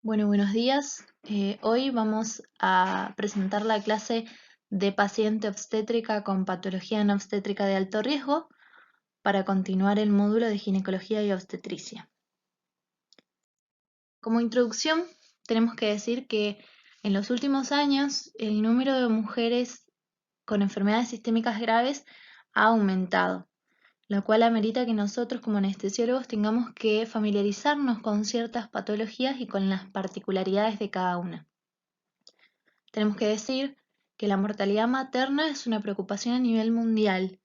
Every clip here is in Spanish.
Bueno, buenos días. Hoy vamos a presentar la clase de paciente obstétrica con patología no obstétrica de alto riesgo para continuar el módulo de ginecología y obstetricia. Como introducción, tenemos que decir que en los últimos años el número de mujeres con enfermedades sistémicas graves ha aumentado, lo cual amerita que nosotros como anestesiólogos tengamos que familiarizarnos con ciertas patologías y con las particularidades de cada una. Tenemos que decir que la mortalidad materna es una preocupación a nivel mundial.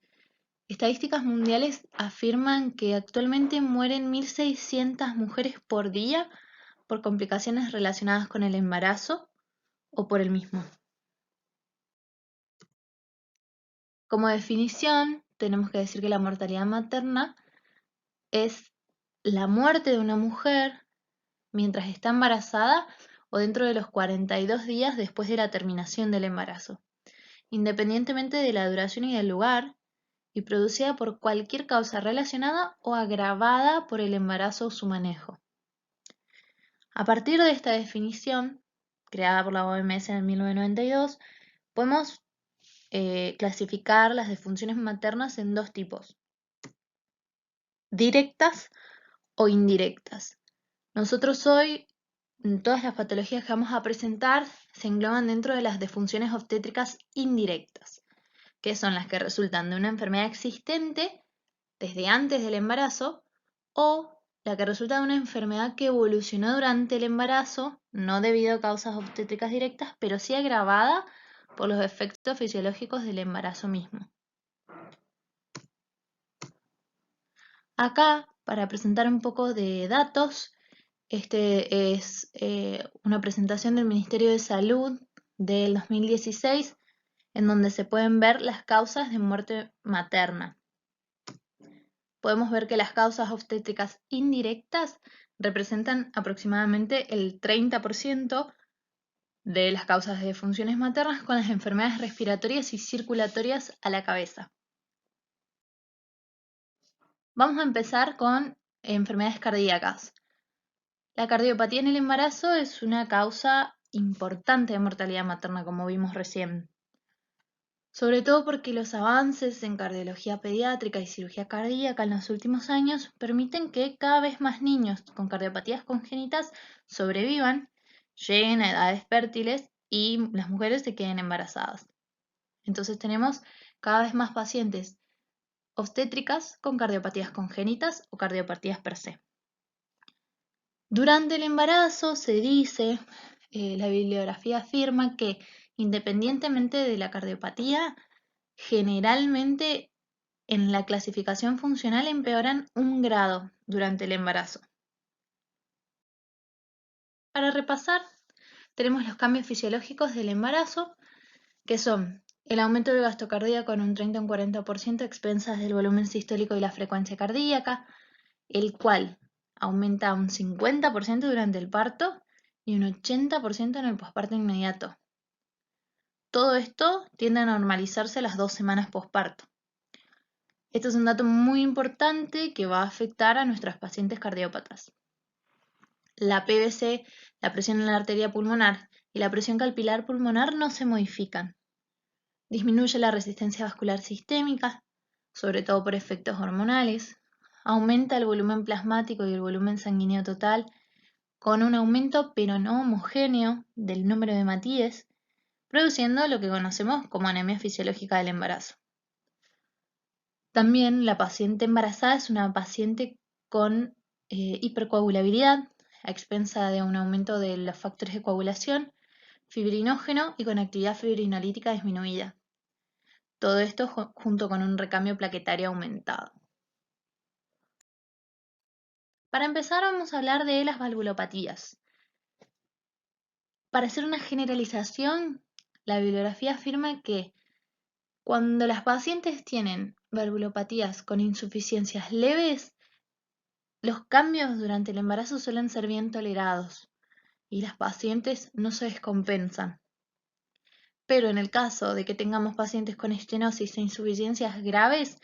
Estadísticas mundiales afirman que actualmente mueren 1.600 mujeres por día por complicaciones relacionadas con el embarazo o por el mismo. Como definición, tenemos que decir que la mortalidad materna es la muerte de una mujer mientras está embarazada o dentro de los 42 días después de la terminación del embarazo, independientemente de la duración y del lugar, y producida por cualquier causa relacionada o agravada por el embarazo o su manejo. A partir de esta definición, creada por la OMS en 1992, podemos clasificar las disfunciones maternas en dos tipos: directas o indirectas. Nosotros hoy, todas las patologías que vamos a presentar se engloban dentro de las disfunciones obstétricas indirectas, que son las que resultan de una enfermedad existente desde antes del embarazo o la que resulta de una enfermedad que evolucionó durante el embarazo, no debido a causas obstétricas directas, pero sí agravada por los efectos fisiológicos del embarazo mismo. Acá, para presentar un poco de datos, este es una presentación del Ministerio de Salud del 2016, en donde se pueden ver las causas de muerte materna. Podemos ver que las causas obstétricas indirectas representan aproximadamente el 30% de las causas de disfunciones maternas, con las enfermedades respiratorias y circulatorias a la cabeza. Vamos a empezar con enfermedades cardíacas. La cardiopatía en el embarazo es una causa importante de mortalidad materna, como vimos recién. Sobre todo porque los avances en cardiología pediátrica y cirugía cardíaca en los últimos años permiten que cada vez más niños con cardiopatías congénitas sobrevivan, lleguen a edades fértiles y las mujeres se queden embarazadas. Entonces tenemos cada vez más pacientes obstétricas con cardiopatías congénitas o cardiopatías per se. Durante el embarazo se dice, la bibliografía afirma que independientemente de la cardiopatía, generalmente en la clasificación funcional empeoran 1 grado durante el embarazo. Para repasar, tenemos los cambios fisiológicos del embarazo, que son el aumento del gasto cardíaco en un 30 o un 40% a expensas del volumen sistólico y la frecuencia cardíaca, el cual aumenta un 50% durante el parto y un 80% en el posparto inmediato. Todo esto tiende a normalizarse a las 2 semanas posparto. Esto es un dato muy importante que va a afectar a nuestras pacientes cardiópatas. La PVC, la presión en la arteria pulmonar y la presión capilar pulmonar no se modifican. Disminuye la resistencia vascular sistémica, sobre todo por efectos hormonales. Aumenta el volumen plasmático y el volumen sanguíneo total, con un aumento pero no homogéneo del número de hematíes, produciendo lo que conocemos como anemia fisiológica del embarazo. También la paciente embarazada es una paciente con hipercoagulabilidad, a expensa de un aumento de los factores de coagulación, fibrinógeno y con actividad fibrinolítica disminuida. Todo esto junto con un recambio plaquetario aumentado. Para empezar, vamos a hablar de las valvulopatías. Para hacer una generalización, la bibliografía afirma que cuando las pacientes tienen valvulopatías con insuficiencias leves, los cambios durante el embarazo suelen ser bien tolerados y las pacientes no se descompensan. Pero en el caso de que tengamos pacientes con estenosis e insuficiencias graves,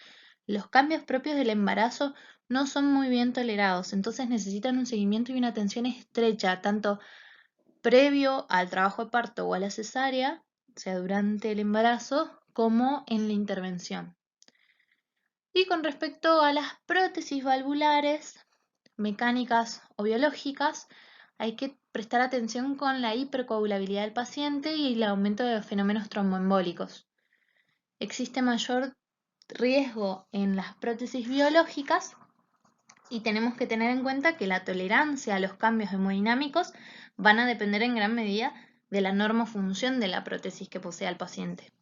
los cambios propios del embarazo no son muy bien tolerados, entonces necesitan un seguimiento y una atención estrecha, tanto previo al trabajo de parto o a la cesárea, o sea, durante el embarazo, como en la intervención. Y con respecto a las prótesis valvulares, mecánicas o biológicas, hay que prestar atención con la hipercoagulabilidad del paciente y el aumento de los fenómenos tromboembólicos. Existe mayor riesgo en las prótesis biológicas y tenemos que tener en cuenta que la tolerancia a los cambios hemodinámicos van a depender en gran medida de la normofunción de la prótesis que posea el paciente.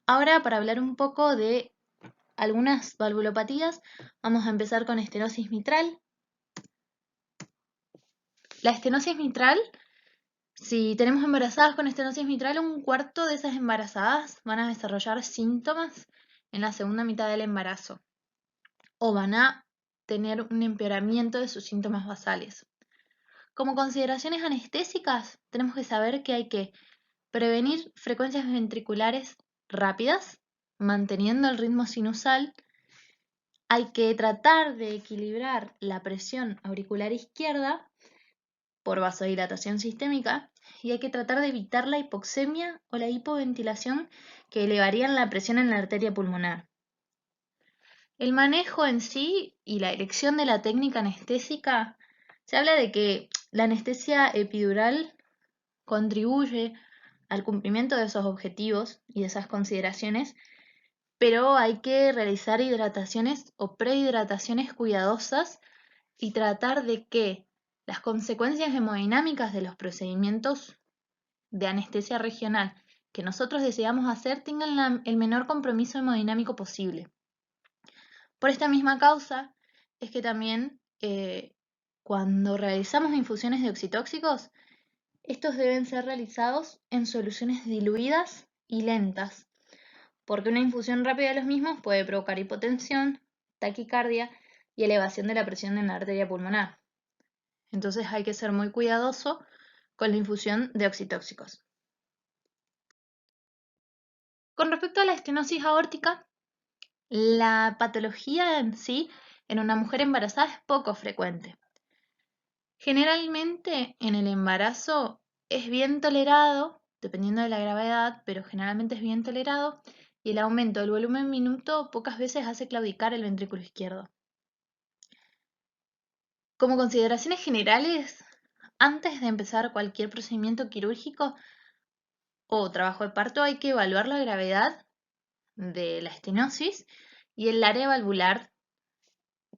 Ahora, para hablar un poco de algunas valvulopatías, vamos a empezar con estenosis mitral. La estenosis mitral, si tenemos embarazadas con estenosis mitral, un cuarto de esas embarazadas van a desarrollar síntomas en la segunda mitad del embarazo o van a tener un empeoramiento de sus síntomas basales. Como consideraciones anestésicas, tenemos que saber que hay que prevenir frecuencias ventriculares rápidas, manteniendo el ritmo sinusal. Hay que tratar de equilibrar la presión auricular izquierda por vasodilatación sistémica y hay que tratar de evitar la hipoxemia o la hipoventilación que elevarían la presión en la arteria pulmonar. El manejo en sí y la elección de la técnica anestésica, se habla de que la anestesia epidural contribuye al cumplimiento de esos objetivos y de esas consideraciones, pero hay que realizar hidrataciones o prehidrataciones cuidadosas y tratar de que las consecuencias hemodinámicas de los procedimientos de anestesia regional que nosotros deseamos hacer tengan el menor compromiso hemodinámico posible. Por esta misma causa es que también cuando realizamos infusiones de oxitóxicos, estos deben ser realizados en soluciones diluidas y lentas, porque una infusión rápida de los mismos puede provocar hipotensión, taquicardia y elevación de la presión en la arteria pulmonar. Entonces hay que ser muy cuidadoso con la infusión de oxitóxicos. Con respecto a la estenosis aórtica, la patología en sí en una mujer embarazada es poco frecuente. Generalmente en el embarazo es bien tolerado, dependiendo de la gravedad, pero generalmente es bien tolerado y el aumento del volumen minuto pocas veces hace claudicar el ventrículo izquierdo. Como consideraciones generales, antes de empezar cualquier procedimiento quirúrgico o trabajo de parto hay que evaluar la gravedad de la estenosis y el área valvular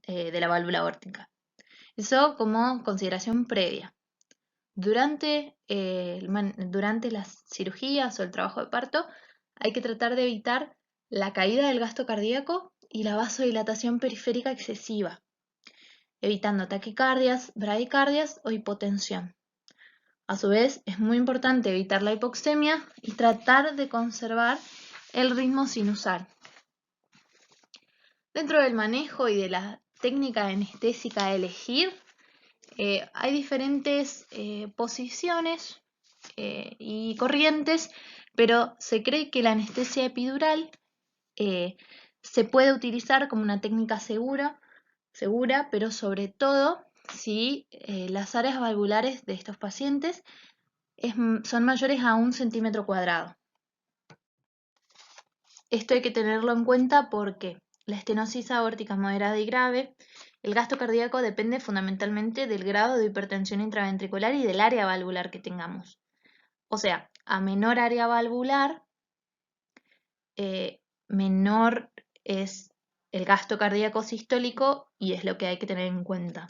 de la válvula aórtica. Eso como consideración previa. Durante las cirugías o el trabajo de parto hay que tratar de evitar la caída del gasto cardíaco y la vasodilatación periférica excesiva, evitando taquicardias, bradicardias o hipotensión. A su vez, es muy importante evitar la hipoxemia y tratar de conservar el ritmo sinusal. Dentro del manejo y de la técnica anestésica a elegir, hay diferentes posiciones y corrientes, pero se cree que la anestesia epidural se puede utilizar como una técnica segura, pero sobre todo si las áreas valvulares de estos pacientes son mayores a 1 centímetro cuadrado. Esto hay que tenerlo en cuenta porque la estenosis aórtica moderada y grave, el gasto cardíaco depende fundamentalmente del grado de hipertensión intraventricular y del área valvular que tengamos. O sea, a menor área valvular, menor es el gasto cardíaco sistólico y es lo que hay que tener en cuenta.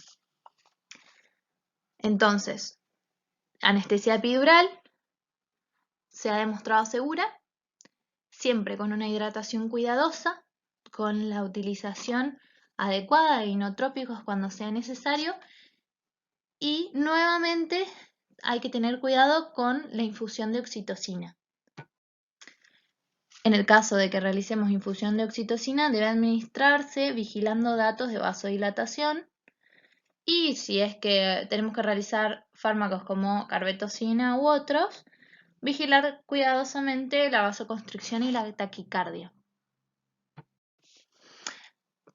Entonces, anestesia epidural se ha demostrado segura, siempre con una hidratación cuidadosa, con la utilización adecuada de inotrópicos cuando sea necesario y nuevamente hay que tener cuidado con la infusión de oxitocina. En el caso de que realicemos infusión de oxitocina, debe administrarse vigilando datos de vasodilatación y si es que tenemos que realizar fármacos como carbetocina u otros, vigilar cuidadosamente la vasoconstricción y la taquicardia.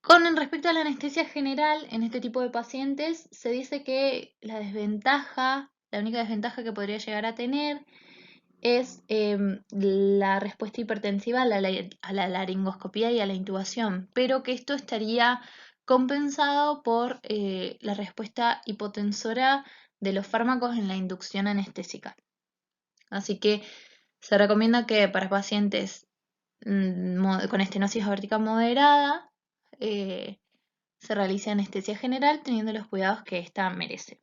Con respecto a la anestesia general, en este tipo de pacientes se dice que la única desventaja que podría llegar a tener es la respuesta hipertensiva a la laringoscopía y a la intubación, pero que esto estaría compensado por la respuesta hipotensora de los fármacos en la inducción anestésica. Así que se recomienda que para pacientes con estenosis aórtica moderada se realice anestesia general teniendo los cuidados que ésta merece.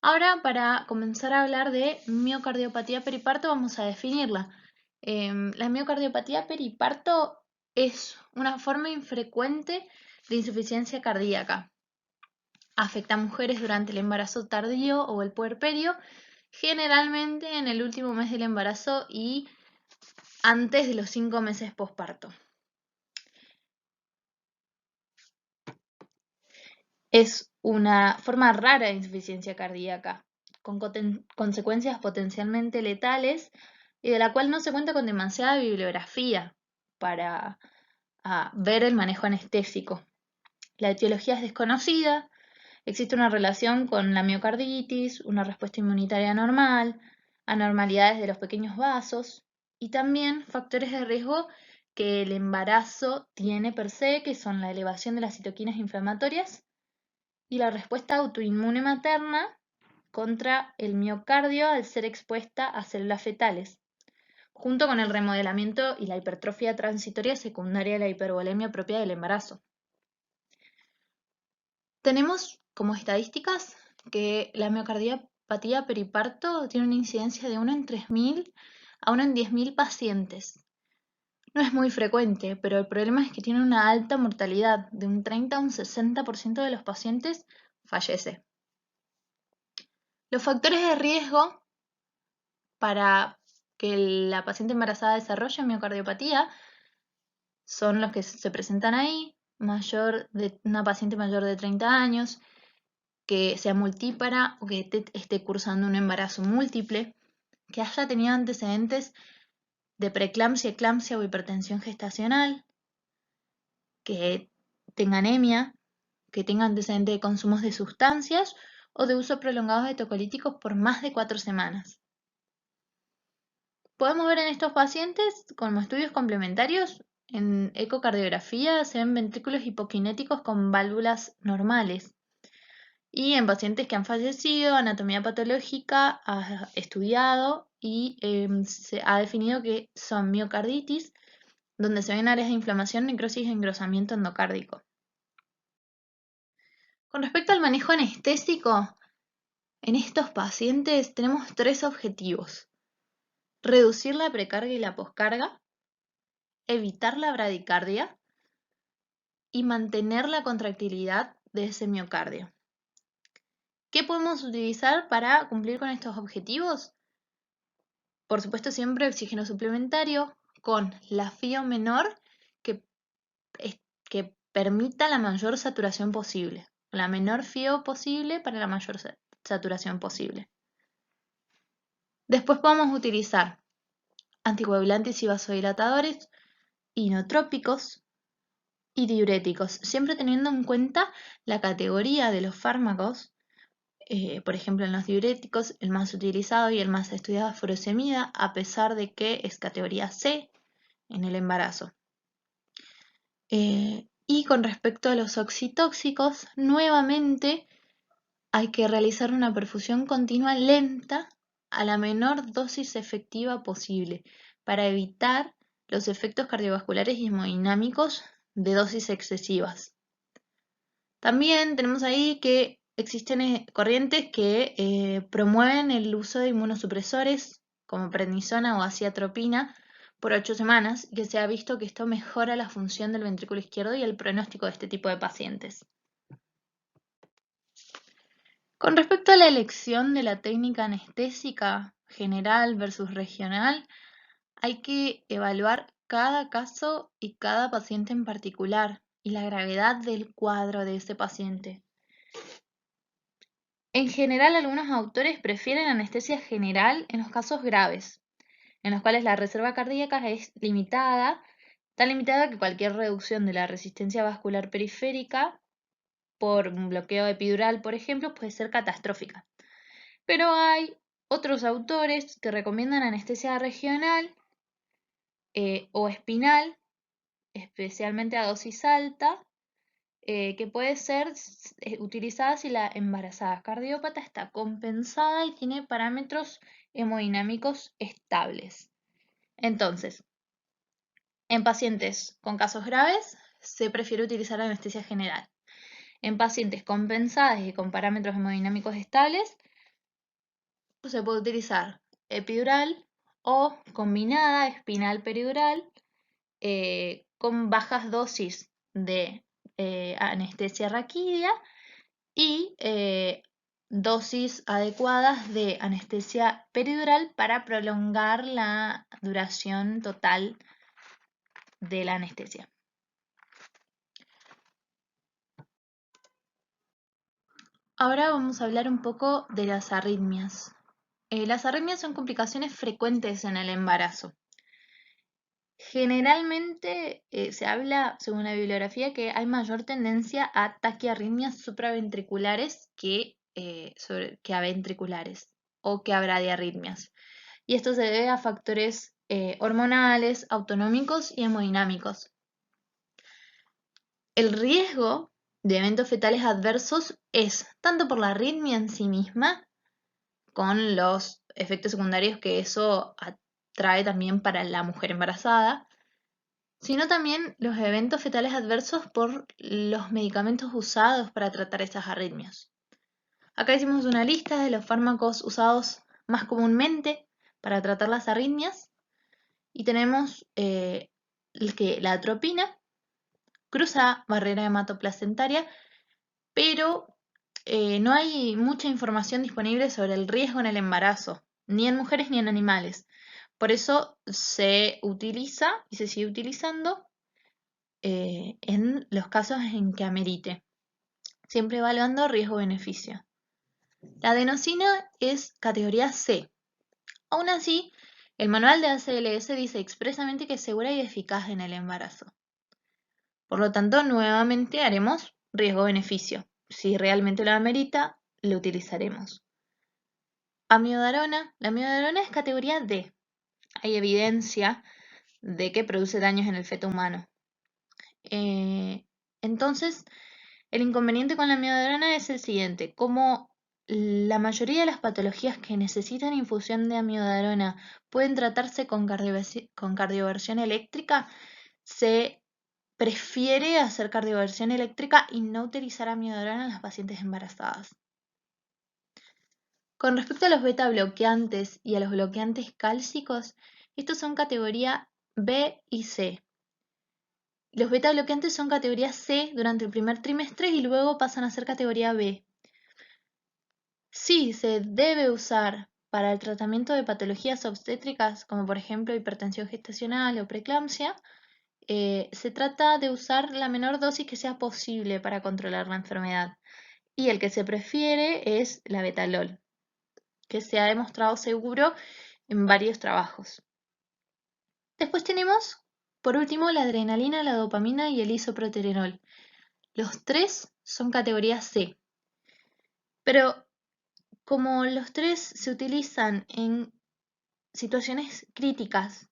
Ahora, para comenzar a hablar de miocardiopatía periparto, vamos a definirla. La miocardiopatía periparto es una forma infrecuente de insuficiencia cardíaca. Afecta a mujeres durante el embarazo tardío o el puerperio, generalmente en el último mes del embarazo y antes de los 5 meses posparto. Es una forma rara de insuficiencia cardíaca, con consecuencias potencialmente letales y de la cual no se cuenta con demasiada bibliografía para ver el manejo anestésico. La etiología es desconocida, existe una relación con la miocarditis, una respuesta inmunitaria normal, anormalidades de los pequeños vasos y también factores de riesgo que el embarazo tiene per se, que son la elevación de las citoquinas inflamatorias y la respuesta autoinmune materna contra el miocardio al ser expuesta a células fetales, junto con el remodelamiento y la hipertrofia transitoria secundaria de la hipervolemia propia del embarazo. Tenemos como estadísticas que la miocardiopatía periparto tiene una incidencia de 1 en 3.000 a 1 en 10.000 pacientes. No es muy frecuente, pero el problema es que tiene una alta mortalidad, de un 30 a un 60% de los pacientes fallece. Los factores de riesgo para que la paciente embarazada desarrolle miocardiopatía son los que se presentan ahí, una paciente mayor de 30 años, que sea multípara o que esté cursando un embarazo múltiple, que haya tenido antecedentes de preeclampsia, eclampsia o hipertensión gestacional, que tenga anemia, que tenga antecedentes de consumos de sustancias o de uso prolongado de tocolíticos por más de 4 semanas. Podemos ver en estos pacientes, como estudios complementarios, en ecocardiografía se ven ventrículos hipokinéticos con válvulas normales. Y en pacientes que han fallecido, anatomía patológica ha estudiado y se ha definido que son miocarditis, donde se ven áreas de inflamación, necrosis e engrosamiento endocárdico. Con respecto al manejo anestésico, en estos pacientes tenemos 3 objetivos: reducir la precarga y la poscarga, evitar la bradicardia y mantener la contractilidad de ese miocardio. ¿Qué podemos utilizar para cumplir con estos objetivos? Por supuesto, siempre oxígeno suplementario con la FIO menor que, que permita la mayor saturación posible, la menor FIO posible para la mayor saturación posible. Después podemos utilizar anticoagulantes y vasodilatadores, inotrópicos y diuréticos, siempre teniendo en cuenta la categoría de los fármacos. Por ejemplo, en los diuréticos, el más utilizado y el más estudiado es furosemida, a pesar de que es categoría C en el embarazo. Y con respecto a los oxitóxicos, nuevamente hay que realizar una perfusión continua lenta a la menor dosis efectiva posible para evitar los efectos cardiovasculares y hemodinámicos de dosis excesivas. También tenemos ahí que existen corrientes que promueven el uso de inmunosupresores como prednisona o aciatropina por 8 semanas, y que se ha visto que esto mejora la función del ventrículo izquierdo y el pronóstico de este tipo de pacientes. Con respecto a la elección de la técnica anestésica general versus regional, hay que evaluar cada caso y cada paciente en particular y la gravedad del cuadro de ese paciente. En general, algunos autores prefieren anestesia general en los casos graves, en los cuales la reserva cardíaca es limitada tan limitada que cualquier reducción de la resistencia vascular periférica por un bloqueo epidural, por ejemplo, puede ser catastrófica. Pero hay otros autores que recomiendan anestesia regional o espinal, especialmente a dosis alta, que puede ser utilizada si la embarazada cardiópata está compensada y tiene parámetros hemodinámicos estables. Entonces, en pacientes con casos graves se prefiere utilizar anestesia general. En pacientes compensadas y con parámetros hemodinámicos estables se puede utilizar epidural o combinada espinal peridural con bajas dosis de anestesia raquídea y dosis adecuadas de anestesia peridural para prolongar la duración total de la anestesia. Ahora vamos a hablar un poco de las arritmias. Las arritmias son complicaciones frecuentes en el embarazo. Generalmente se habla, según la bibliografía, que hay mayor tendencia a taquiarritmias supraventriculares que aventriculares o que a bradiarritmias. Y esto se debe a factores hormonales, autonómicos y hemodinámicos. El riesgo de eventos fetales adversos es tanto por la arritmia en sí misma, con los efectos secundarios que eso trae también para la mujer embarazada, sino también los eventos fetales adversos por los medicamentos usados para tratar estas arritmias. Acá hicimos una lista de los fármacos usados más comúnmente para tratar las arritmias y tenemos la atropina, cruza barrera hematoplacentaria, pero no hay mucha información disponible sobre el riesgo en el embarazo, ni en mujeres ni en animales. Por eso se utiliza y se sigue utilizando en los casos en que amerite, siempre evaluando riesgo-beneficio. La adenosina es categoría C. Aún así, el manual de ACLS dice expresamente que es segura y eficaz en el embarazo. Por lo tanto, nuevamente haremos riesgo-beneficio. Si realmente lo amerita, lo utilizaremos. Amiodarona. La amiodarona es categoría D. Hay evidencia de que produce daños en el feto humano. Entonces, el inconveniente con la amiodarona es el siguiente. Como la mayoría de las patologías que necesitan infusión de amiodarona pueden tratarse con cardioversión eléctrica, se prefiere hacer cardioversión eléctrica y no utilizar amiodarona en las pacientes embarazadas. Con respecto a los beta bloqueantes y a los bloqueantes cálcicos, estos son categoría B y C. Los beta bloqueantes son categoría C durante el primer trimestre y luego pasan a ser categoría B. Sí, se debe usar para el tratamiento de patologías obstétricas, como por ejemplo hipertensión gestacional o preeclampsia. Se trata de usar la menor dosis que sea posible para controlar la enfermedad. Y el que se prefiere es la betalol, que se ha demostrado seguro en varios trabajos. Después tenemos, por último, la adrenalina, la dopamina y el isoproterenol. Los tres son categoría C. Pero como los tres se utilizan en situaciones críticas,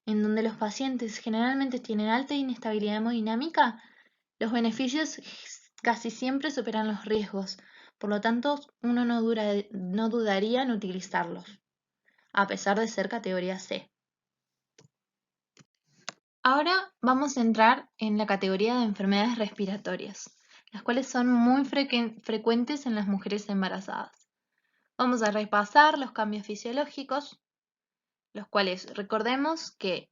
en donde los pacientes generalmente tienen alta inestabilidad hemodinámica, los beneficios casi siempre superan los riesgos. Por lo tanto, uno no dudaría en utilizarlos, a pesar de ser categoría C. Ahora vamos a entrar en la categoría de enfermedades respiratorias, las cuales son muy frecuentes en las mujeres embarazadas. Vamos a repasar los cambios fisiológicos, los cuales recordemos que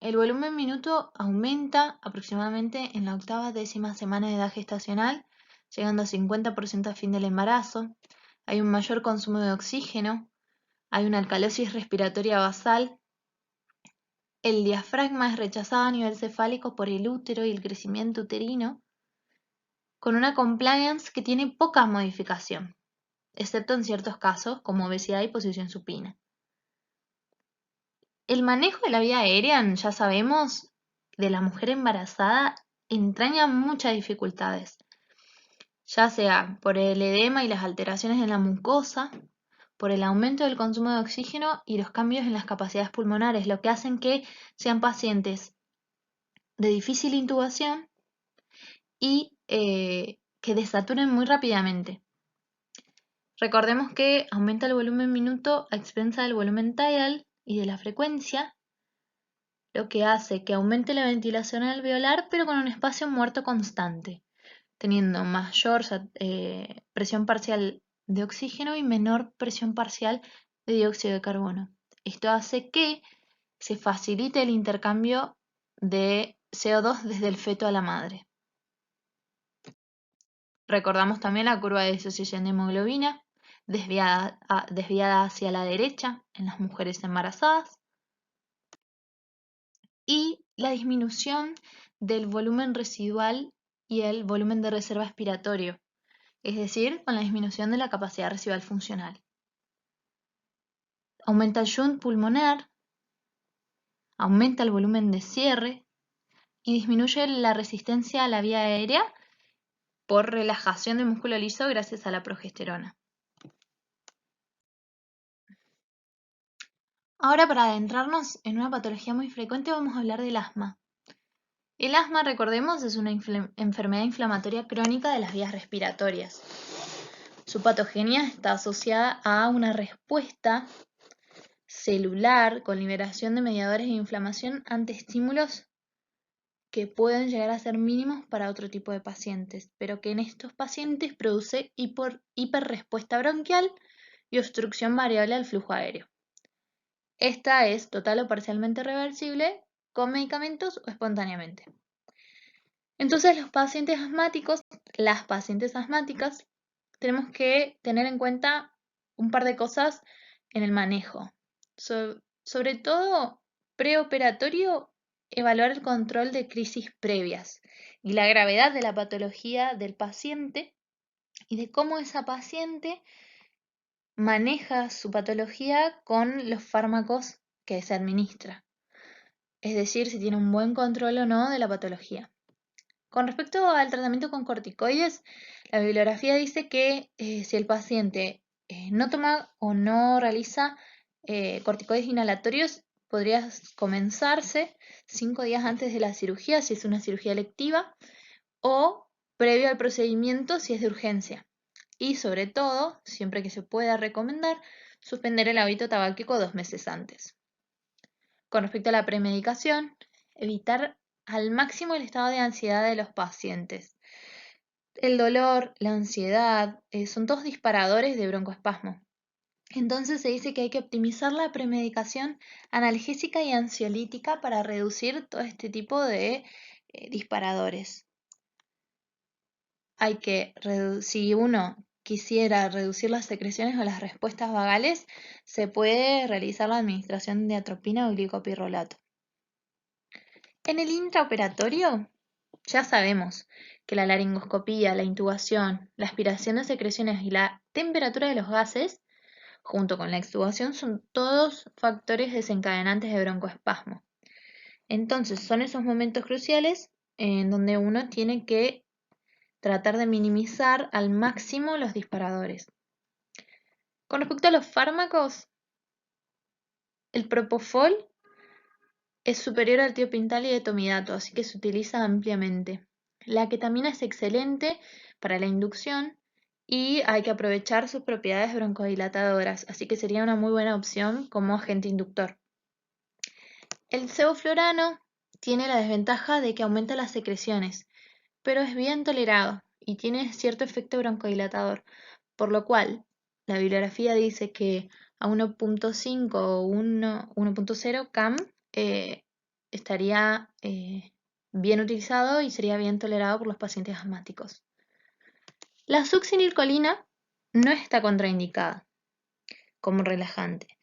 el volumen minuto aumenta aproximadamente en la 8ª semana de edad gestacional, llegando a 50% a fin del embarazo. Hay un mayor consumo de oxígeno, hay una alcalosis respiratoria basal, el diafragma es rechazado a nivel cefálico por el útero y el crecimiento uterino, con una compliance que tiene poca modificación, excepto en ciertos casos como obesidad y posición supina. El manejo de la vía aérea, ya sabemos, de la mujer embarazada entraña muchas dificultades, ya sea por el edema y las alteraciones en la mucosa, por el aumento del consumo de oxígeno y los cambios en las capacidades pulmonares, lo que hacen que sean pacientes de difícil intubación y que desaturen muy rápidamente. Recordemos que aumenta el volumen minuto a expensa del volumen tidal y de la frecuencia, lo que hace que aumente la ventilación alveolar, pero con un espacio muerto constante, teniendo mayor presión parcial de oxígeno y menor presión parcial de dióxido de carbono. Esto hace que se facilite el intercambio de CO2 desde el feto a la madre. Recordamos también la curva de disociación de hemoglobina, desviada hacia la derecha en las mujeres embarazadas, y la disminución del volumen residual y el volumen de reserva expiratorio, es decir, con la disminución de la capacidad residual funcional. Aumenta el shunt pulmonar, aumenta el volumen de cierre y disminuye la resistencia a la vía aérea por relajación del músculo liso gracias a la progesterona. Ahora, para adentrarnos en una patología muy frecuente, vamos a hablar del asma. El asma, recordemos, es una enfermedad inflamatoria crónica de las vías respiratorias. Su patogenia está asociada a una respuesta celular con liberación de mediadores de inflamación ante estímulos que pueden llegar a ser mínimos para otro tipo de pacientes, pero que en estos pacientes produce hiperrespuesta bronquial y obstrucción variable al flujo aéreo. Esta es total o parcialmente reversible con medicamentos o espontáneamente. Entonces, los pacientes asmáticos, las pacientes asmáticas, tenemos que tener en cuenta un par de cosas en el manejo. Sobre todo, preoperatorio, evaluar el control de crisis previas y la gravedad de la patología del paciente y de cómo esa paciente maneja su patología con los fármacos que se administra. Es decir, si tiene un buen control o no de la patología. Con respecto al tratamiento con corticoides, la bibliografía dice que si el paciente no toma o no realiza corticoides inhalatorios, podría comenzarse 5 días antes de la cirugía, si es una cirugía electiva, o previo al procedimiento, si es de urgencia. Y sobre todo, siempre que se pueda recomendar, suspender el hábito tabáquico 2 meses antes. Con respecto a la premedicación, evitar al máximo el estado de ansiedad de los pacientes. El dolor, la ansiedad, son todos disparadores de broncoespasmo. Entonces se dice que hay que optimizar la premedicación analgésica y ansiolítica para reducir todo este tipo de disparadores. Si uno quisiera reducir las secreciones o las respuestas vagales, se puede realizar la administración de atropina o glicopirrolato. En el intraoperatorio, ya sabemos que la laringoscopía, la intubación, la aspiración de secreciones y la temperatura de los gases, junto con la extubación, son todos factores desencadenantes de broncoespasmo. Entonces, son esos momentos cruciales en donde uno tiene que tratar de minimizar al máximo los disparadores. Con respecto a los fármacos, el propofol es superior al tiopintal y etomidato, así que se utiliza ampliamente. La ketamina es excelente para la inducción y hay que aprovechar sus propiedades broncodilatadoras, así que sería una muy buena opción como agente inductor. El sevoflurano tiene la desventaja de que aumenta las secreciones, pero es bien tolerado y tiene cierto efecto broncodilatador, por lo cual la bibliografía dice que a 1.5 o 1.0 cam estaría bien utilizado y sería bien tolerado por los pacientes asmáticos. La succinilcolina no está contraindicada como relajante.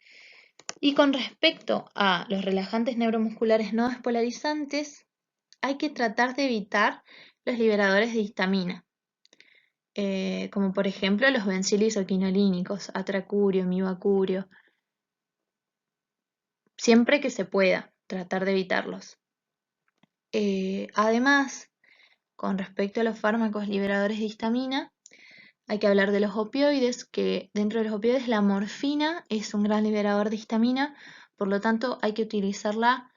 Y con respecto a los relajantes neuromusculares no despolarizantes, hay que tratar de evitar los liberadores de histamina, como por ejemplo los bencilisoquinolínicos, atracurio, mibacurio, siempre que se pueda, tratar de evitarlos. Además, con respecto a los fármacos liberadores de histamina, hay que hablar de los opioides, que dentro de los opioides la morfina es un gran liberador de histamina, por lo tanto hay que utilizarla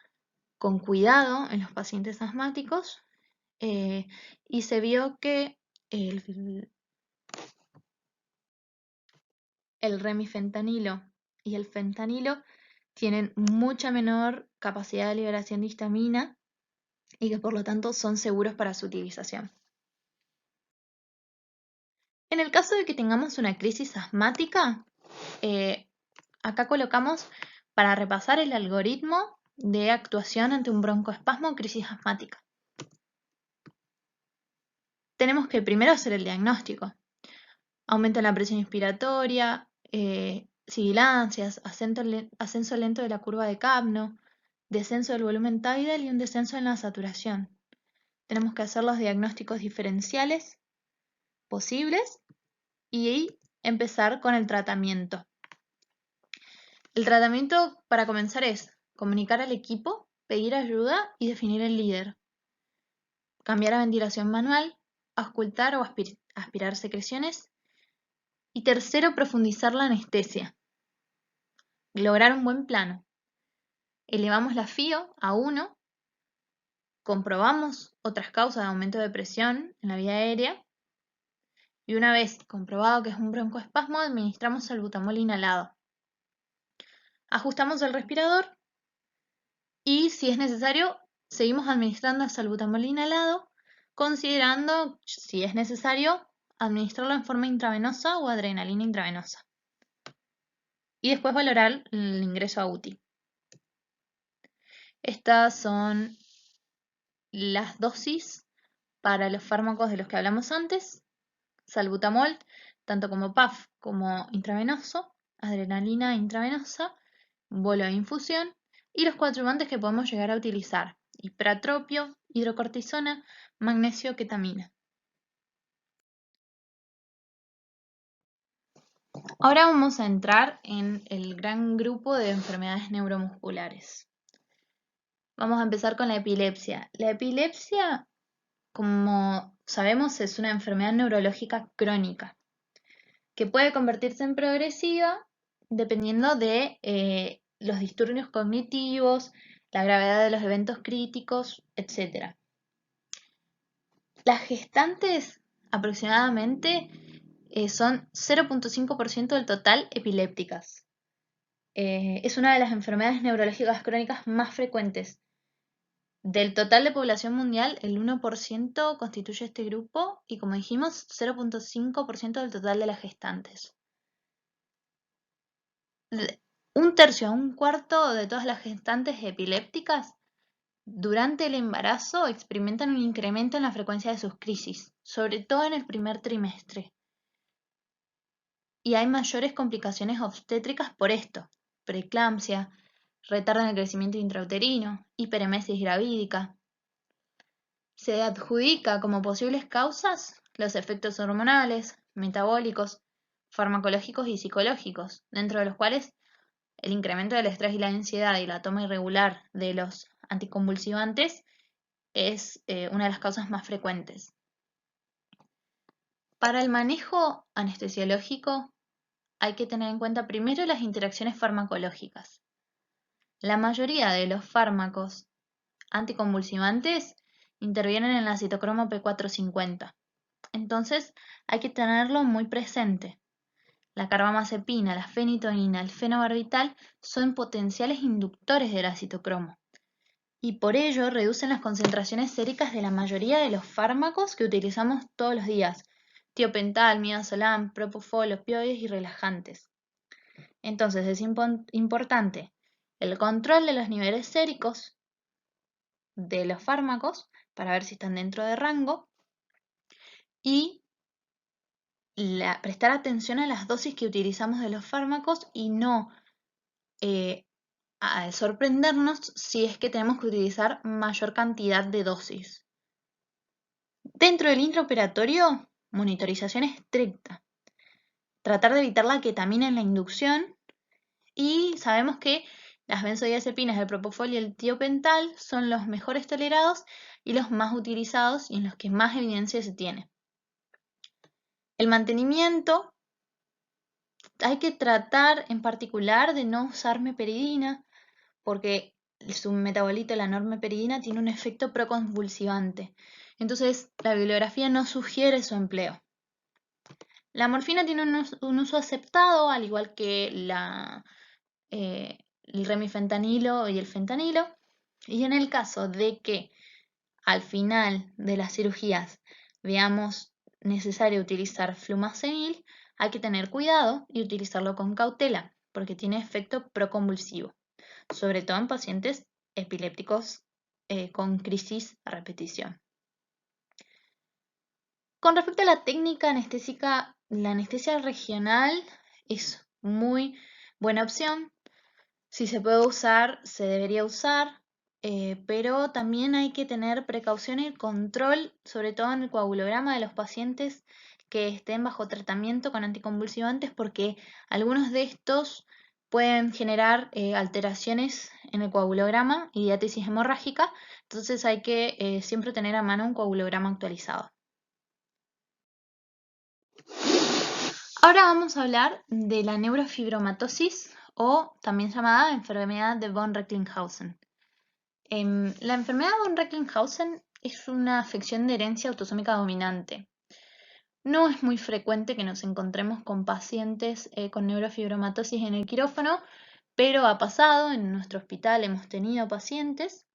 con cuidado en los pacientes asmáticos, y se vio que el remifentanilo y el fentanilo tienen mucha menor capacidad de liberación de histamina y que por lo tanto son seguros para su utilización. En el caso de que tengamos una crisis asmática, acá colocamos para repasar el algoritmo de actuación ante un broncoespasmo o crisis asmática. Tenemos que primero hacer el diagnóstico. Aumento en la presión inspiratoria, sibilancias, ascenso lento de la curva de Kapno, descenso del volumen tidal y un descenso en la saturación. Tenemos que hacer los diagnósticos diferenciales posibles y empezar con el tratamiento. El tratamiento para comenzar es comunicar al equipo, pedir ayuda y definir el líder. Cambiar a ventilación manual, auscultar o aspirar secreciones. Y tercero, profundizar la anestesia. Lograr un buen plano. Elevamos la FIO a 1, comprobamos otras causas de aumento de presión en la vía aérea y una vez comprobado que es un broncoespasmo, administramos salbutamol inhalado. Ajustamos el respirador y, si es necesario, seguimos administrando salbutamol inhalado, considerando, si es necesario, administrarlo en forma intravenosa o adrenalina intravenosa. Y después valorar el ingreso a UTI. Estas son las dosis para los fármacos de los que hablamos antes: salbutamol, tanto como PAF como intravenoso, adrenalina intravenosa, bolo de infusión, y los coadyuvantes que podemos llegar a utilizar: ipratropio, hidrocortisona, magnesio, ketamina. Ahora vamos a entrar en el gran grupo de enfermedades neuromusculares. Vamos a empezar con la epilepsia. La epilepsia, como sabemos, es una enfermedad neurológica crónica que puede convertirse en progresiva dependiendo de los disturbios cognitivos, la gravedad de los eventos críticos, etc. Las gestantes aproximadamente son 0.5% del total epilépticas. Es una de las enfermedades neurológicas crónicas más frecuentes. Del total de población mundial, el 1% constituye este grupo y, como dijimos, 0.5% del total de las gestantes. Un tercio a un cuarto de todas las gestantes epilépticas durante el embarazo experimentan un incremento en la frecuencia de sus crisis, sobre todo en el primer trimestre. Y hay mayores complicaciones obstétricas por esto: preeclampsia, retardo en el crecimiento intrauterino, hiperemesis gravídica. Se adjudica como posibles causas los efectos hormonales, metabólicos, farmacológicos y psicológicos, dentro de los cuales el incremento del estrés y la ansiedad y la toma irregular de los anticonvulsivantes es una de las causas más frecuentes. Para el manejo anestesiológico hay que tener en cuenta primero las interacciones farmacológicas. La mayoría de los fármacos anticonvulsivantes intervienen en la citocromo P450. Entonces hay que tenerlo muy presente. La carbamazepina, la fenitoína, el fenobarbital son potenciales inductores de la citocromo y por ello reducen las concentraciones séricas de la mayoría de los fármacos que utilizamos todos los días: tiopental, midazolam, propofol, opioides y relajantes. Entonces es importante el control de los niveles séricos de los fármacos para ver si están dentro de rango y prestar atención a las dosis que utilizamos de los fármacos y no a sorprendernos si es que tenemos que utilizar mayor cantidad de dosis. Dentro del intraoperatorio, monitorización estricta. Tratar de evitar la ketamina en la inducción, y sabemos que las benzodiazepinas, el propofol y el tiopental son los mejores tolerados y los más utilizados y en los que más evidencia se tiene. El mantenimiento, hay que tratar en particular de no usar meperidina porque su metabolito, la normeperidina, tiene un efecto proconvulsivante. Entonces, la bibliografía no sugiere su empleo. La morfina tiene un uso aceptado, al igual que el remifentanilo y el fentanilo. Y en el caso de que al final de las cirugías veamos necesario utilizar flumazenil, hay que tener cuidado y utilizarlo con cautela, porque tiene efecto proconvulsivo, sobre todo en pacientes epilépticos con crisis a repetición. Con respecto a la técnica anestésica, la anestesia regional es muy buena opción. Si se puede usar, se debería usar, pero también hay que tener precaución y control, sobre todo en el coagulograma de los pacientes que estén bajo tratamiento con anticonvulsivantes, porque algunos de estos pueden generar alteraciones en el coagulograma y diátesis hemorrágica, entonces hay que siempre tener a mano un coagulograma actualizado. Ahora vamos a hablar de la neurofibromatosis o también llamada enfermedad de von Recklinghausen. La enfermedad von Recklinghausen es una afección de herencia autosómica dominante. No es muy frecuente que nos encontremos con pacientes con neurofibromatosis en el quirófano, pero ha pasado, en nuestro hospital hemos tenido pacientes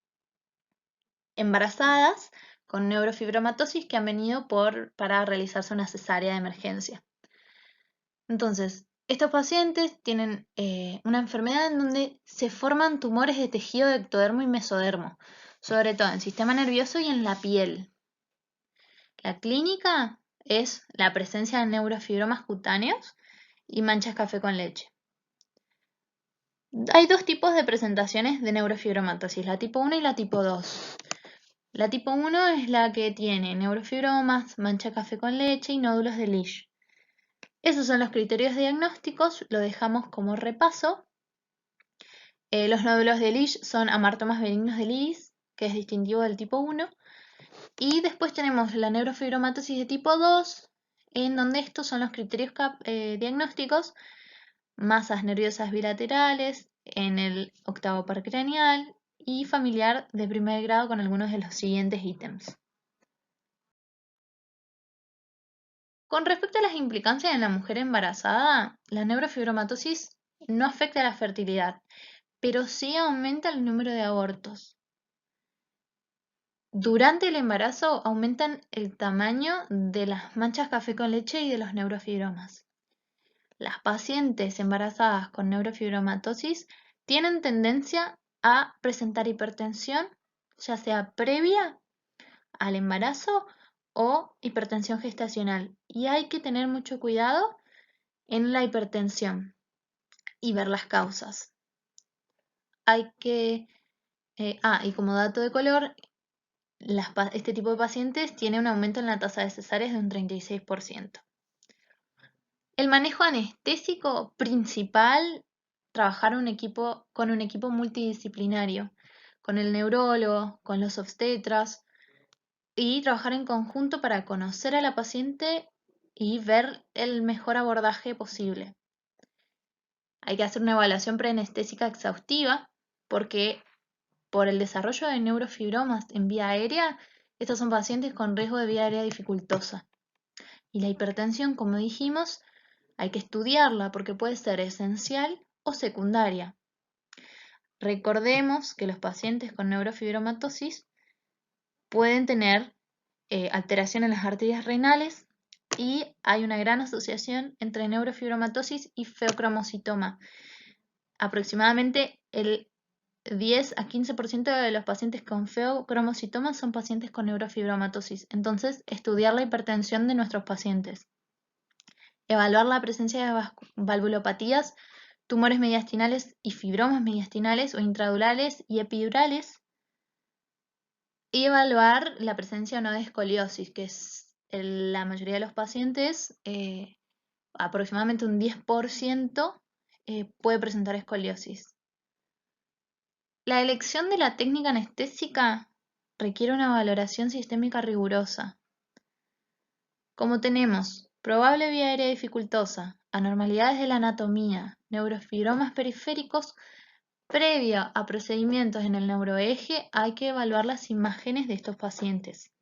embarazadas con neurofibromatosis que han venido para realizarse una cesárea de emergencia. Entonces, estos pacientes tienen una enfermedad en donde se forman tumores de tejido de ectodermo y mesodermo, sobre todo en el sistema nervioso y en la piel. La clínica es la presencia de neurofibromas cutáneos y manchas café con leche. Hay dos tipos de presentaciones de neurofibromatosis, la tipo 1 y la tipo 2. La tipo 1 es la que tiene neurofibromas, mancha café con leche y nódulos de Lisch. Esos son los criterios diagnósticos, lo dejamos como repaso. Los nódulos de Lisch son amartomas benignos del iris, que es distintivo del tipo 1. Y después tenemos la neurofibromatosis de tipo 2, en donde estos son los criterios diagnósticos: masas nerviosas bilaterales en el octavo par craneal y familiar de primer grado con algunos de los siguientes ítems. Con respecto a las implicancias en la mujer embarazada, la neurofibromatosis no afecta a la fertilidad, pero sí aumenta el número de abortos. Durante el embarazo aumentan el tamaño de las manchas café con leche y de los neurofibromas. Las pacientes embarazadas con neurofibromatosis tienen tendencia a presentar hipertensión, ya sea previa al embarazo o hipertensión gestacional. Y hay que tener mucho cuidado en la hipertensión y ver las causas. Y como dato de color, este tipo de pacientes tiene un aumento en la tasa de cesáreas de un 36%. El manejo anestésico principal, trabajar con un equipo multidisciplinario, con el neurólogo, con los obstetras, y trabajar en conjunto para conocer a la paciente y ver el mejor abordaje posible. Hay que hacer una evaluación preanestésica exhaustiva porque por el desarrollo de neurofibromas en vía aérea, estos son pacientes con riesgo de vía aérea dificultosa. Y la hipertensión, como dijimos, hay que estudiarla porque puede ser esencial o secundaria. Recordemos que los pacientes con neurofibromatosis pueden tener alteración en las arterias renales y hay una gran asociación entre neurofibromatosis y feocromocitoma. Aproximadamente el 10 a 15% de los pacientes con feocromocitoma son pacientes con neurofibromatosis. Entonces, estudiar la hipertensión de nuestros pacientes. Evaluar la presencia de valvulopatías, tumores mediastinales y fibromas mediastinales o intradurales y epidurales. Y evaluar la presencia o no de escoliosis, que es la mayoría de los pacientes, aproximadamente un 10%, puede presentar escoliosis. La elección de la técnica anestésica requiere una valoración sistémica rigurosa. Como tenemos probable vía aérea dificultosa, anormalidades de la anatomía, neurofibromas periféricos, previo a procedimientos en el neuroeje hay que evaluar las imágenes de estos pacientes.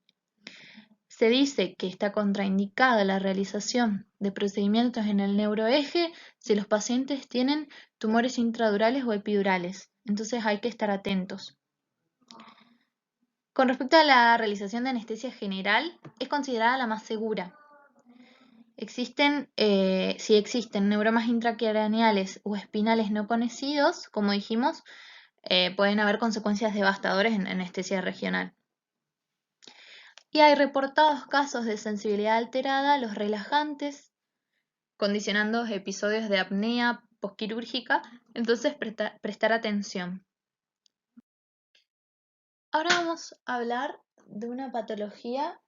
Se dice que está contraindicada la realización de procedimientos en el neuroeje si los pacientes tienen tumores intradurales o epidurales, entonces hay que estar atentos. Con respecto a la realización de anestesia general, es considerada la más segura. Si existen neuromas intracraneales o espinales no conocidos, como dijimos, pueden haber consecuencias devastadoras en anestesia regional. Y hay reportados casos de sensibilidad alterada a los relajantes, condicionando episodios de apnea posquirúrgica, entonces prestar atención. Ahora vamos a hablar de una patología.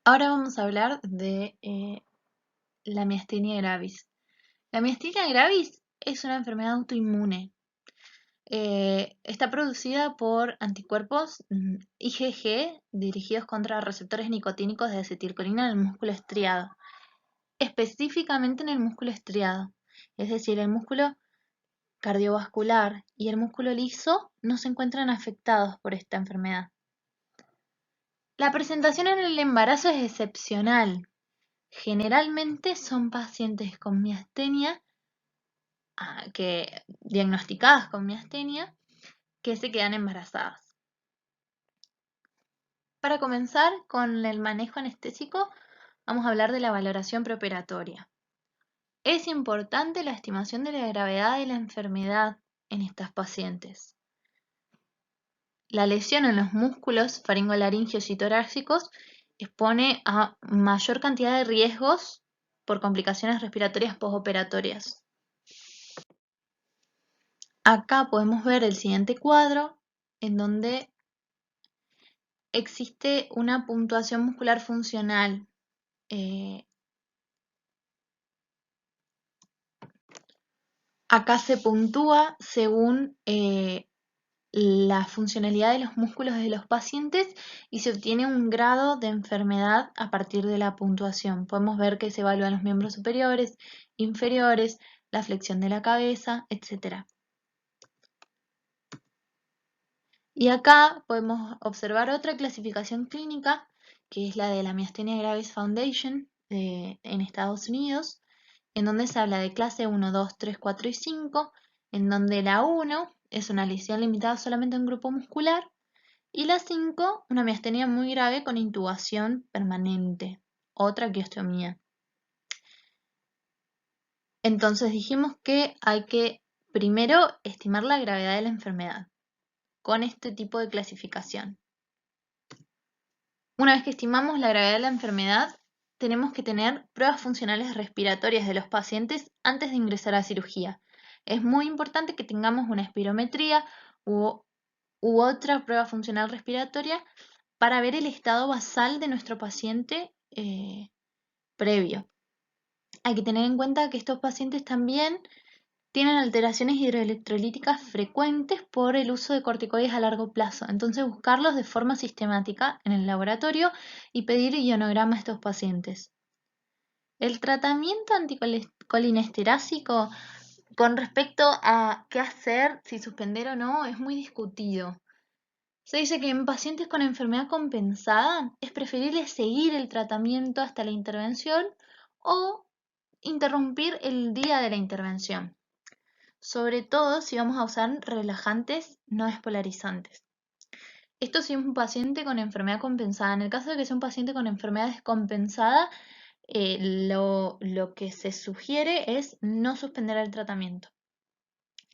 Ahora vamos a hablar de la miastenia gravis. La miastenia gravis es una enfermedad autoinmune. Está producida por anticuerpos IgG dirigidos contra receptores nicotínicos de acetilcolina en el músculo estriado, específicamente en el músculo estriado, es decir, el músculo cardiovascular y el músculo liso no se encuentran afectados por esta enfermedad. La presentación en el embarazo es excepcional. Generalmente son pacientes con miastenia, diagnosticadas con miastenia, que se quedan embarazadas. Para comenzar con el manejo anestésico, vamos a hablar de la valoración preoperatoria. Es importante la estimación de la gravedad de la enfermedad en estas pacientes. La lesión en los músculos faringolaringios y torácicos expone a mayor cantidad de riesgos por complicaciones respiratorias postoperatorias. Acá podemos ver el siguiente cuadro en donde existe una puntuación muscular funcional. Acá se puntúa según la funcionalidad de los músculos de los pacientes y se obtiene un grado de enfermedad a partir de la puntuación. Podemos ver que se evalúan los miembros superiores, inferiores, la flexión de la cabeza, etc. Y acá podemos observar otra clasificación clínica, que es la de la Miastenia Gravis Foundation en Estados Unidos, en donde se habla de clase 1, 2, 3, 4 y 5, en donde la 1 es una lesión limitada solamente a un grupo muscular, y la 5, una miastenia muy grave con intubación permanente, otra traqueostomía. Entonces dijimos que hay que primero estimar la gravedad de la enfermedad con este tipo de clasificación. Una vez que estimamos la gravedad de la enfermedad, tenemos que tener pruebas funcionales respiratorias de los pacientes antes de ingresar a cirugía. Es muy importante que tengamos una espirometría u otra prueba funcional respiratoria para ver el estado basal de nuestro paciente previo. Hay que tener en cuenta que estos pacientes también tienen alteraciones hidroelectrolíticas frecuentes por el uso de corticoides a largo plazo. Entonces, buscarlos de forma sistemática en el laboratorio y pedir ionograma a estos pacientes. El tratamiento anticolinesterásico con respecto a qué hacer, si suspender o no, es muy discutido. Se dice que en pacientes con enfermedad compensada es preferible seguir el tratamiento hasta la intervención o interrumpir el día de la intervención, sobre todo si vamos a usar relajantes no despolarizantes. Esto si es un paciente con enfermedad compensada. En el caso de que sea un paciente con enfermedad descompensada, lo que se sugiere es no suspender el tratamiento.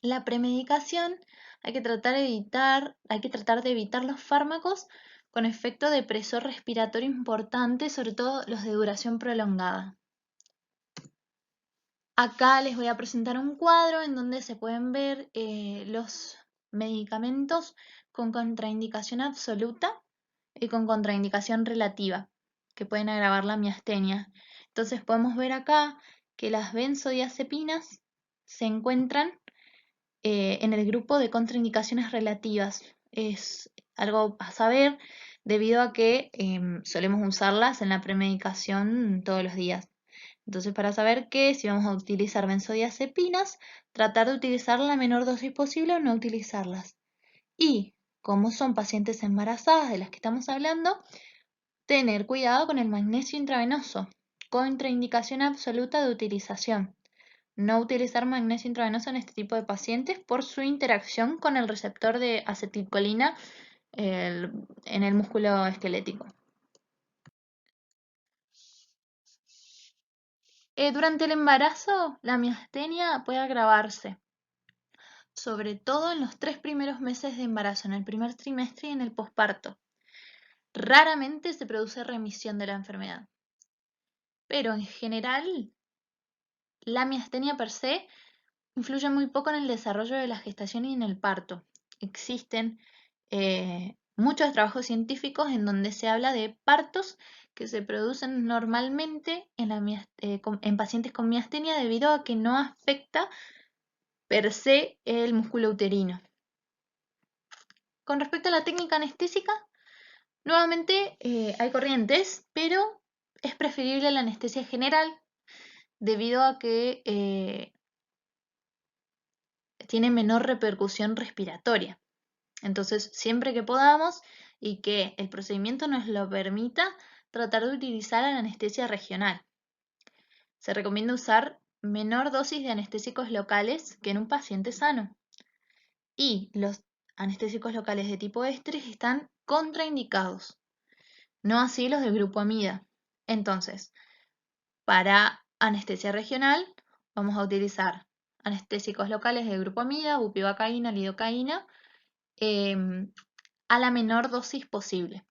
La premedicación hay que tratar de evitar los fármacos con efecto depresor respiratorio importante, sobre todo los de duración prolongada. Acá les voy a presentar un cuadro en donde se pueden ver los medicamentos con contraindicación absoluta y con contraindicación relativa, que pueden agravar la miastenia. Entonces podemos ver acá que las benzodiazepinas se encuentran en el grupo de contraindicaciones relativas. Es algo a saber debido a que solemos usarlas en la premedicación todos los días. Entonces, para saber que si vamos a utilizar benzodiazepinas, tratar de utilizar la menor dosis posible o no utilizarlas. Y como son pacientes embarazadas de las que estamos hablando, tener cuidado con el magnesio intravenoso, contraindicación absoluta de utilización. No utilizar magnesio intravenoso en este tipo de pacientes por su interacción con el receptor de acetilcolina en el músculo esquelético. Durante el embarazo, la miastenia puede agravarse, sobre todo en los 3 primeros meses de embarazo, en el primer trimestre y en el posparto. Raramente se produce remisión de la enfermedad, pero en general, la miastenia per se influye muy poco en el desarrollo de la gestación y en el parto. Existen muchos trabajos científicos en donde se habla de partos que se producen normalmente en pacientes con miastenia debido a que no afecta per se el músculo uterino. Con respecto a la técnica anestésica, nuevamente hay corrientes, pero es preferible la anestesia general debido a que tiene menor repercusión respiratoria. Entonces, siempre que podamos y que el procedimiento nos lo permita, tratar de utilizar la anestesia regional. Se recomienda usar menor dosis de anestésicos locales que en un paciente sano. Y los anestésicos locales de tipo ésteres están contraindicados, no así los del grupo amida. Entonces, para anestesia regional, vamos a utilizar anestésicos locales del grupo amida, bupivacaína, lidocaína, a la menor dosis posible.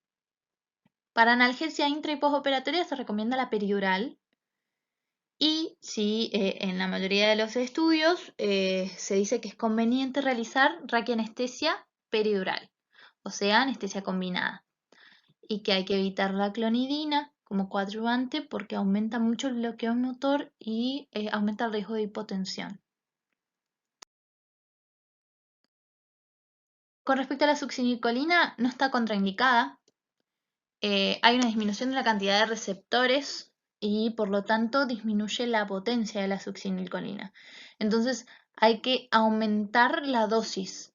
Para analgesia intra y postoperatoria se recomienda la peridural. Y si en la mayoría de los estudios se dice que es conveniente realizar raquianestesia peridural, o sea, anestesia combinada, y que hay que evitar la clonidina como coadyuvante porque aumenta mucho el bloqueo motor y aumenta el riesgo de hipotensión. Con respecto a la succinilcolina, no está contraindicada. Hay una disminución de la cantidad de receptores y por lo tanto disminuye la potencia de la succinilcolina. Entonces hay que aumentar la dosis,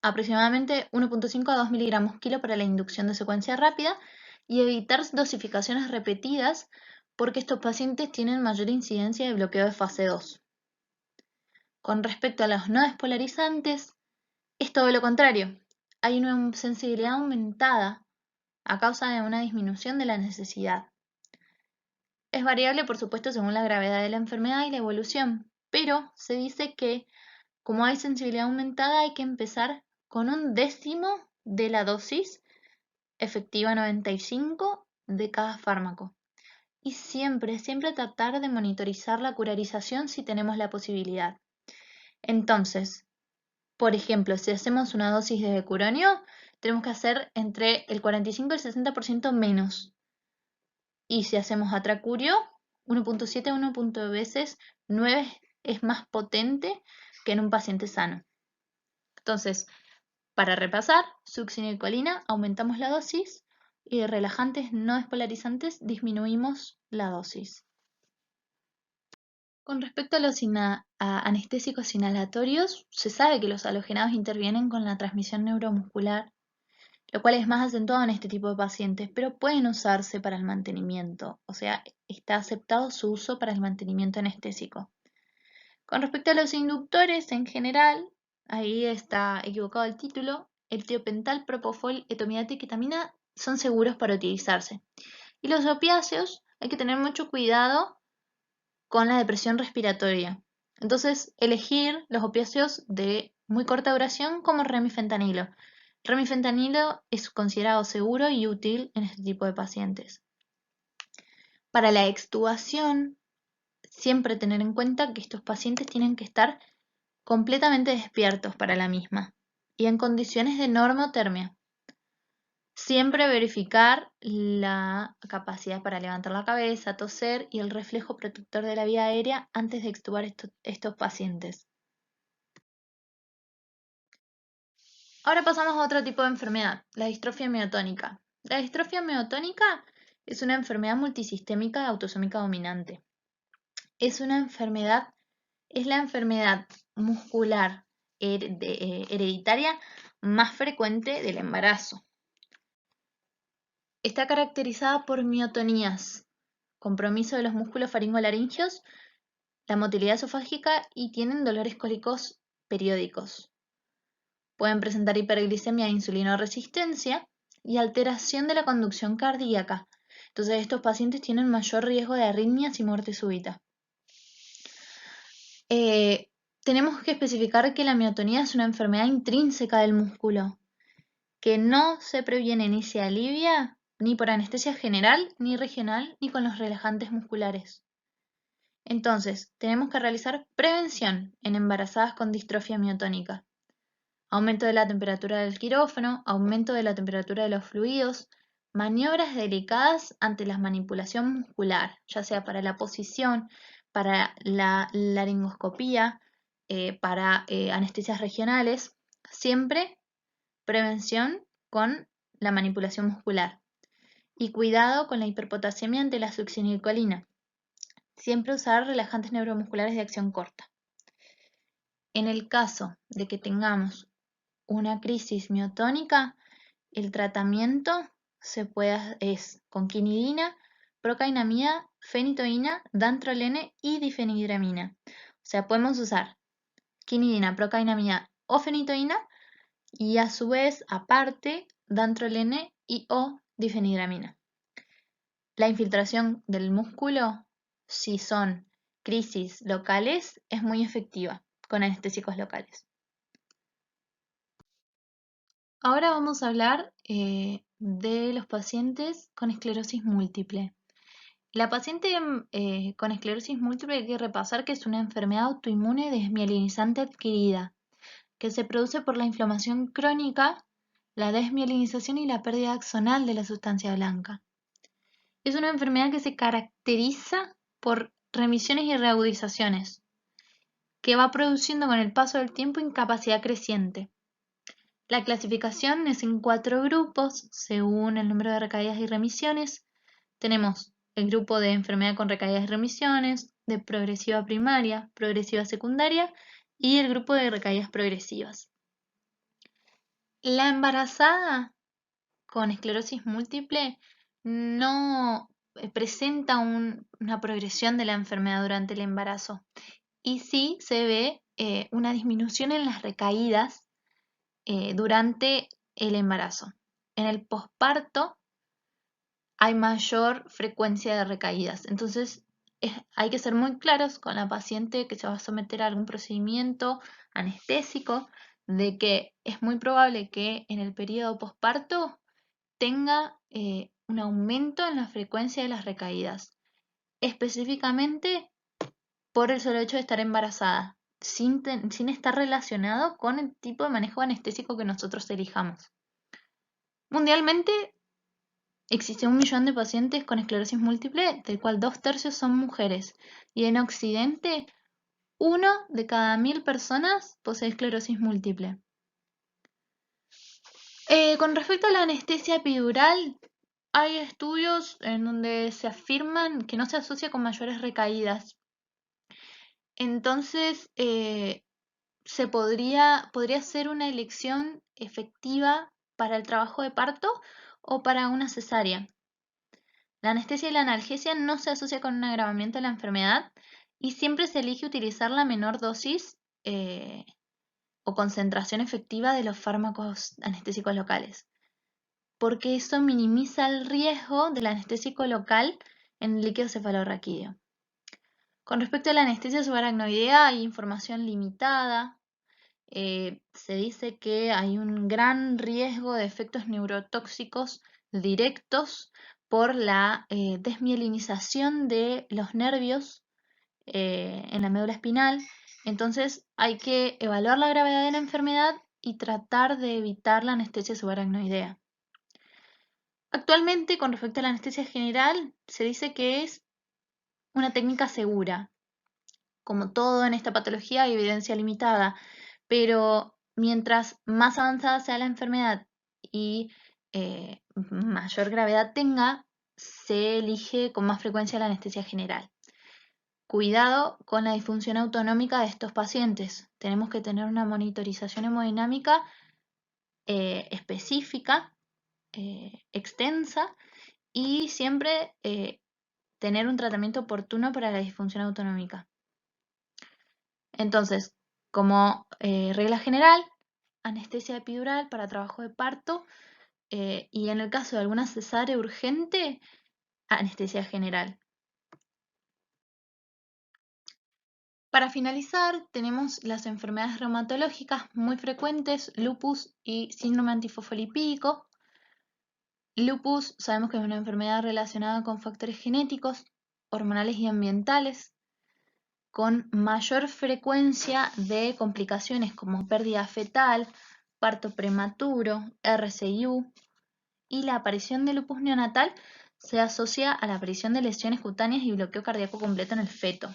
aproximadamente 1.5 a 2 miligramos kilo para la inducción de secuencia rápida y evitar dosificaciones repetidas porque estos pacientes tienen mayor incidencia de bloqueo de fase 2. Con respecto a los no despolarizantes, es todo lo contrario. Hay una sensibilidad aumentada a causa de una disminución de la necesidad. Es variable, por supuesto, según la gravedad de la enfermedad y la evolución, pero se dice que como hay sensibilidad aumentada hay que empezar con 1/10 de la dosis efectiva 95 de cada fármaco. Y siempre, siempre tratar de monitorizar la curarización si tenemos la posibilidad. Entonces, por ejemplo, si hacemos una dosis de becuronio, tenemos que hacer entre el 45 y el 60% menos. Y si hacemos atracurio, 1.7 a 1 veces 9 es más potente que en un paciente sano. Entonces, para repasar, succinilcolina aumentamos la dosis y de relajantes no despolarizantes disminuimos la dosis. Con respecto a los anestésicos inhalatorios, se sabe que los halogenados intervienen con la transmisión neuromuscular, lo cual es más acentuado en este tipo de pacientes, pero pueden usarse para el mantenimiento, o sea, está aceptado su uso para el mantenimiento anestésico. Con respecto a los inductores en general, ahí está equivocado el título, el tiopental, propofol, etomidate y ketamina son seguros para utilizarse. Y los opiáceos, hay que tener mucho cuidado con la depresión respiratoria. Entonces, elegir los opiáceos de muy corta duración como remifentanilo. Remifentanilo es considerado seguro y útil en este tipo de pacientes. Para la extubación, siempre tener en cuenta que estos pacientes tienen que estar completamente despiertos para la misma y en condiciones de normotermia. Siempre verificar la capacidad para levantar la cabeza, toser y el reflejo protector de la vía aérea antes de extubar estos pacientes. Ahora pasamos a otro tipo de enfermedad, la distrofia miotónica. La distrofia miotónica es una enfermedad multisistémica autosómica dominante. Es una enfermedad, es la enfermedad muscular hereditaria más frecuente del embarazo. Está caracterizada por miotonías, compromiso de los músculos faringolaringeos, la motilidad esofágica y tienen dolores cólicos periódicos. Pueden presentar hiperglicemia e insulinoresistencia y alteración de la conducción cardíaca. Entonces, estos pacientes tienen mayor riesgo de arritmias y muerte súbita. Tenemos que especificar que la miotonía es una enfermedad intrínseca del músculo, que no se previene ni se alivia ni por anestesia general, ni regional, ni con los relajantes musculares. Entonces, tenemos que realizar prevención en embarazadas con distrofia miotónica. Aumento de la temperatura del quirófano, aumento de la temperatura de los fluidos, maniobras delicadas ante la manipulación muscular, ya sea para la posición, para la laringoscopía, para anestesias regionales, siempre prevención con la manipulación muscular. Y cuidado con la hiperpotasemia ante la succinilcolina. Siempre usar relajantes neuromusculares de acción corta. En el caso de que tengamos una crisis miotónica, el tratamiento es con quinidina, procainamida, fenitoína, dantrolene y difenhidramina. O sea, podemos usar quinidina, procainamida o fenitoína y a su vez, aparte, dantrolene y o difenhidramina. La infiltración del músculo, si son crisis locales, es muy efectiva con anestésicos locales. Ahora vamos a hablar de los pacientes con esclerosis múltiple. La paciente con esclerosis múltiple hay que repasar que es una enfermedad autoinmune desmielinizante adquirida, que se produce por la inflamación crónica, la desmielinización y la pérdida axonal de la sustancia blanca. Es una enfermedad que se caracteriza por remisiones y reagudizaciones, que va produciendo con el paso del tiempo incapacidad creciente. La clasificación es en 4 grupos según el número de recaídas y remisiones. Tenemos el grupo de enfermedad con recaídas y remisiones, de progresiva primaria, progresiva secundaria y el grupo de recaídas progresivas. La embarazada con esclerosis múltiple no presenta una progresión de la enfermedad durante el embarazo y sí se ve una disminución en las recaídas durante el embarazo. En el posparto hay mayor frecuencia de recaídas. Entonces, hay que ser muy claros con la paciente que se va a someter a algún procedimiento anestésico, de que es muy probable que en el periodo posparto tenga un aumento en la frecuencia de las recaídas, específicamente por el solo hecho de estar embarazada, sin estar relacionado con el tipo de manejo anestésico que nosotros elijamos. Mundialmente existe 1 millón de pacientes con esclerosis múltiple, del cual 2/3 son mujeres, y en Occidente 1 de cada 1000 personas posee esclerosis múltiple. Con respecto a la anestesia epidural, hay estudios en donde se afirman que no se asocia con mayores recaídas. Entonces, podría ser una elección efectiva para el trabajo de parto o para una cesárea. La anestesia y la analgesia no se asocia con un agravamiento de la enfermedad y siempre se elige utilizar la menor dosis o concentración efectiva de los fármacos anestésicos locales, porque eso minimiza el riesgo del anestésico local en el líquido cefalorraquídeo. Con respecto a la anestesia subaracnoidea hay información limitada. Se dice que hay un gran riesgo de efectos neurotóxicos directos por la desmielinización de los nervios en la médula espinal. Entonces hay que evaluar la gravedad de la enfermedad y tratar de evitar la anestesia subaracnoidea. Actualmente, con respecto a la anestesia general, se dice que es una técnica segura. Como todo en esta patología hay evidencia limitada, pero mientras más avanzada sea la enfermedad y mayor gravedad tenga, se elige con más frecuencia la anestesia general. Cuidado con la disfunción autonómica de estos pacientes. Tenemos que tener una monitorización hemodinámica específica, extensa, y siempre tener un tratamiento oportuno para la disfunción autonómica. Entonces, como regla general, anestesia epidural para trabajo de parto y en el caso de alguna cesárea urgente, anestesia general. Para finalizar, tenemos las enfermedades reumatológicas muy frecuentes, lupus y síndrome antifosfolipídico. Lupus sabemos que es una enfermedad relacionada con factores genéticos, hormonales y ambientales, con mayor frecuencia de complicaciones como pérdida fetal, parto prematuro, RCIU, y la aparición de lupus neonatal se asocia a la aparición de lesiones cutáneas y bloqueo cardíaco completo en el feto.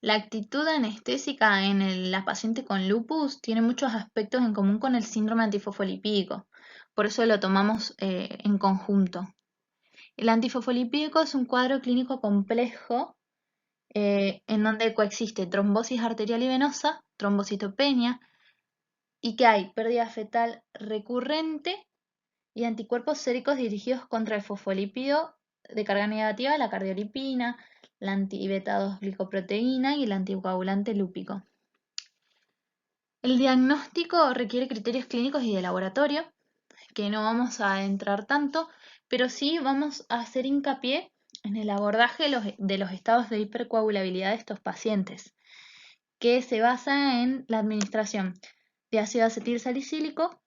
La actitud anestésica en la paciente con lupus tiene muchos aspectos en común con el síndrome antifosfolipídico, por eso lo tomamos en conjunto. El antifosfolipídico es un cuadro clínico complejo en donde coexiste trombosis arterial y venosa, trombocitopenia, y que hay pérdida fetal recurrente y anticuerpos séricos dirigidos contra el fosfolípido de carga negativa, la cardiolipina, la anti-beta-2-glicoproteína y el anticoagulante lúpico. El diagnóstico requiere criterios clínicos y de laboratorio, que no vamos a entrar tanto, pero sí vamos a hacer hincapié en el abordaje de los estados de hipercoagulabilidad de estos pacientes, que se basa en la administración de ácido acetil salicílico,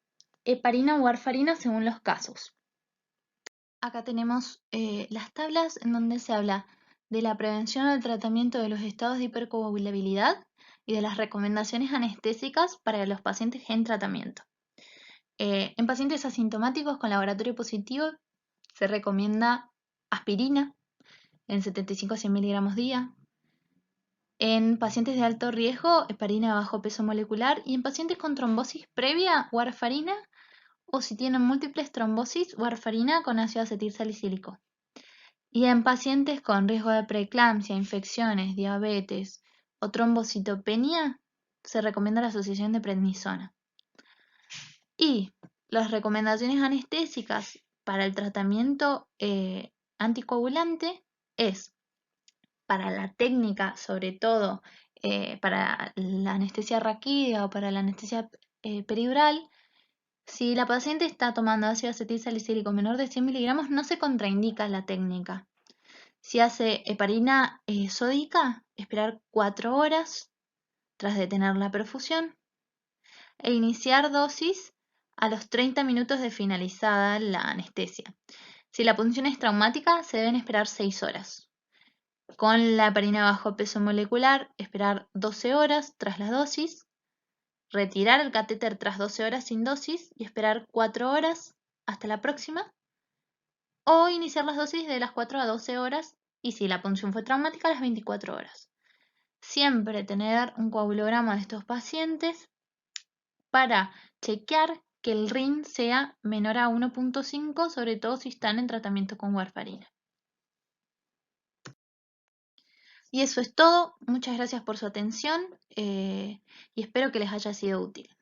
heparina o warfarina según los casos. Acá tenemos las tablas en donde se habla de la prevención o el tratamiento de los estados de hipercoagulabilidad y de las recomendaciones anestésicas para los pacientes en tratamiento. En pacientes asintomáticos con laboratorio positivo se recomienda aspirina en 75 a 100 miligramos día. En pacientes de alto riesgo, heparina bajo peso molecular. Y en pacientes con trombosis previa, warfarina, o si tienen múltiples trombosis, warfarina con ácido acetil salicílico. Y en pacientes con riesgo de preeclampsia, infecciones, diabetes o trombocitopenia, se recomienda la asociación de prednisona. Y las recomendaciones anestésicas para el tratamiento anticoagulante es para la técnica, sobre todo para la anestesia raquídea o para la anestesia peridural. Si la paciente está tomando ácido acetil salicílico menor de 100 miligramos, no se contraindica la técnica. Si hace heparina sódica, esperar 4 horas tras detener la perfusión e iniciar dosis a los 30 minutos de finalizada la anestesia. Si la punción es traumática, se deben esperar 6 horas. Con la heparina bajo peso molecular, esperar 12 horas tras la dosis, retirar el catéter tras 12 horas sin dosis y esperar 4 horas hasta la próxima, o iniciar las dosis de las 4 a 12 horas y si la punción fue traumática, a las 24 horas. Siempre tener un coagulograma de estos pacientes para chequear que el RIN sea menor a 1.5, sobre todo si están en tratamiento con warfarina. Y eso es todo. Muchas gracias por su atención y espero que les haya sido útil.